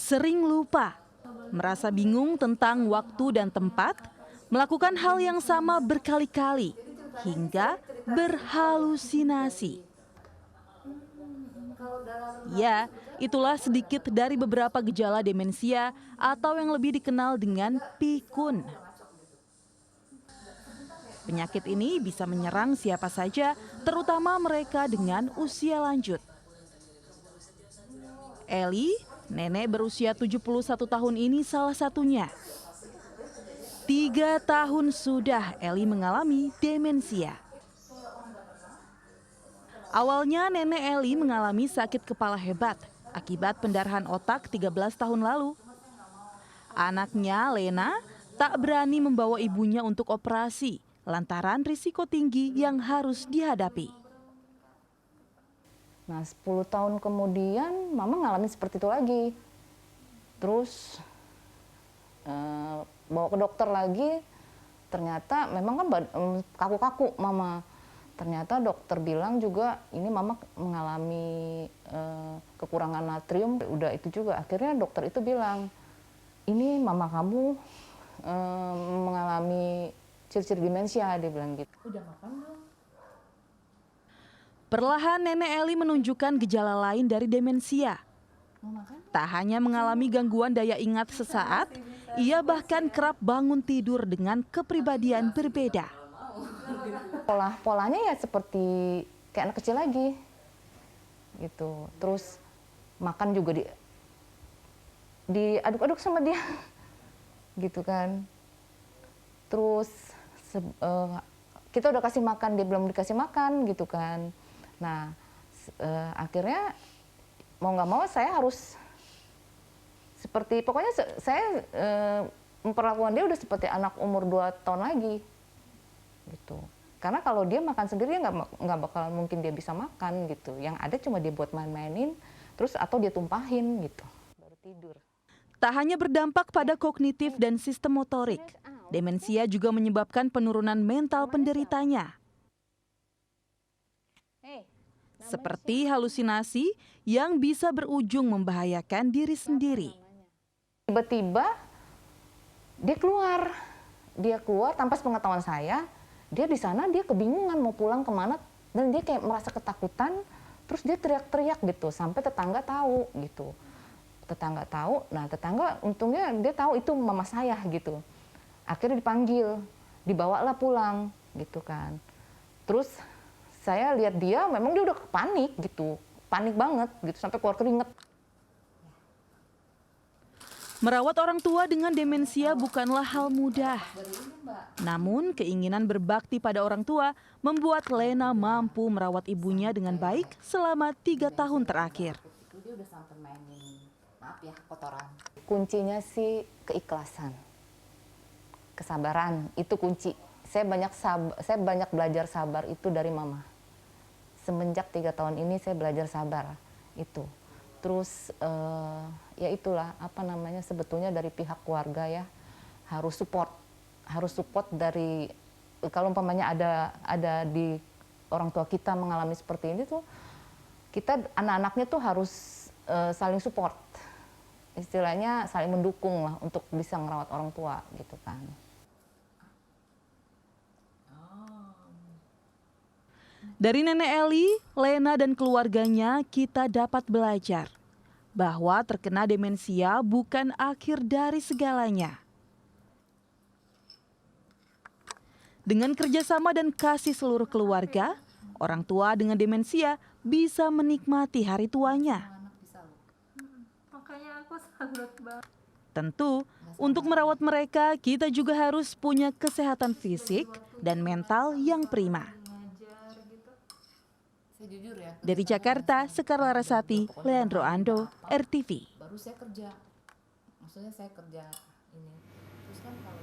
sering lupa, merasa bingung tentang waktu dan tempat, melakukan hal yang sama berkali-kali, hingga berhalusinasi. Ya, itulah sedikit dari beberapa gejala demensia atau yang lebih dikenal dengan pikun. Penyakit ini bisa menyerang siapa saja, terutama mereka dengan usia lanjut. Eli, nenek berusia 71 tahun ini salah satunya. 3 tahun sudah Eli mengalami demensia. Awalnya nenek Eli mengalami sakit kepala hebat akibat pendarahan otak 13 tahun lalu. Anaknya, Lena, tak berani membawa ibunya untuk operasi lantaran risiko tinggi yang harus dihadapi. Nah, 10 tahun kemudian mama ngalamin seperti itu lagi. Terus bawa ke dokter lagi, ternyata memang kan kaku-kaku mama. Ternyata dokter bilang juga ini mama mengalami kekurangan natrium. Udah itu juga akhirnya dokter itu bilang, ini mama kamu mengalami ciri-ciri demensia, dia bilang gitu. Udah makan belum? Perlahan nenek Eli menunjukkan gejala lain dari demensia. Tak hanya mengalami gangguan daya ingat sesaat, ia bahkan kerap bangun tidur dengan kepribadian berbeda. Polanya ya seperti kayak anak kecil lagi, gitu. Terus makan juga diaduk-aduk sama dia, gitu kan. Terus kita udah kasih makan, dia belum dikasih makan, gitu kan. Nah, akhirnya mau nggak mau saya harus seperti, pokoknya saya memperlakukan dia udah seperti anak umur 2 tahun lagi, gitu. Karena kalau dia makan sendiri nggak bakal mungkin dia bisa makan, gitu. Yang ada cuma dia buat main-mainin, terus atau dia tumpahin, gitu. Baru tidur. Tak hanya berdampak pada kognitif dan sistem motorik, demensia juga menyebabkan penurunan mental penderitanya. Seperti halusinasi yang bisa berujung membahayakan diri sendiri. Tiba-tiba dia keluar tanpa sepengetahuan saya. Dia di sana dia kebingungan mau pulang kemana, dan dia kayak merasa ketakutan. Terus dia teriak-teriak gitu sampai tetangga tahu gitu. Tetangga tahu, nah tetangga untungnya dia tahu itu mama saya gitu. Akhirnya dipanggil, dibawalah pulang gitu kan. Terus saya lihat dia memang dia udah panik gitu, panik banget gitu sampai keluar keringet. Merawat orang tua dengan demensia bukanlah hal mudah. Namun keinginan berbakti pada orang tua membuat Lena mampu merawat ibunya dengan baik selama 3 tahun terakhir. Dia udah sampai mainin, maaf ya, kotoran. Kuncinya sih keikhlasan, kesabaran, itu kunci. Saya banyak belajar sabar itu dari mama. Semenjak 3 tahun ini saya belajar sabar itu. Terus ya itulah sebetulnya dari pihak keluarga ya harus support dari, kalau umpamanya ada di orang tua kita mengalami seperti ini tuh, kita anak-anaknya tuh harus saling support, istilahnya saling mendukung lah untuk bisa ngerawat orang tua gitu kan. Dari nenek Eli, Lena dan keluarganya kita dapat belajar bahwa terkena demensia bukan akhir dari segalanya. Dengan kerjasama dan kasih seluruh keluarga, orang tua dengan demensia bisa menikmati hari tuanya. Makanya aku salut banget. Tentu, untuk merawat mereka, kita juga harus punya kesehatan fisik dan mental yang prima. Jujur ya. Dari Jakarta, Sekar Larasati, Leandro Ando, RTV. Baru saya kerja, maksudnya saya kerja ini. Terus kan kalau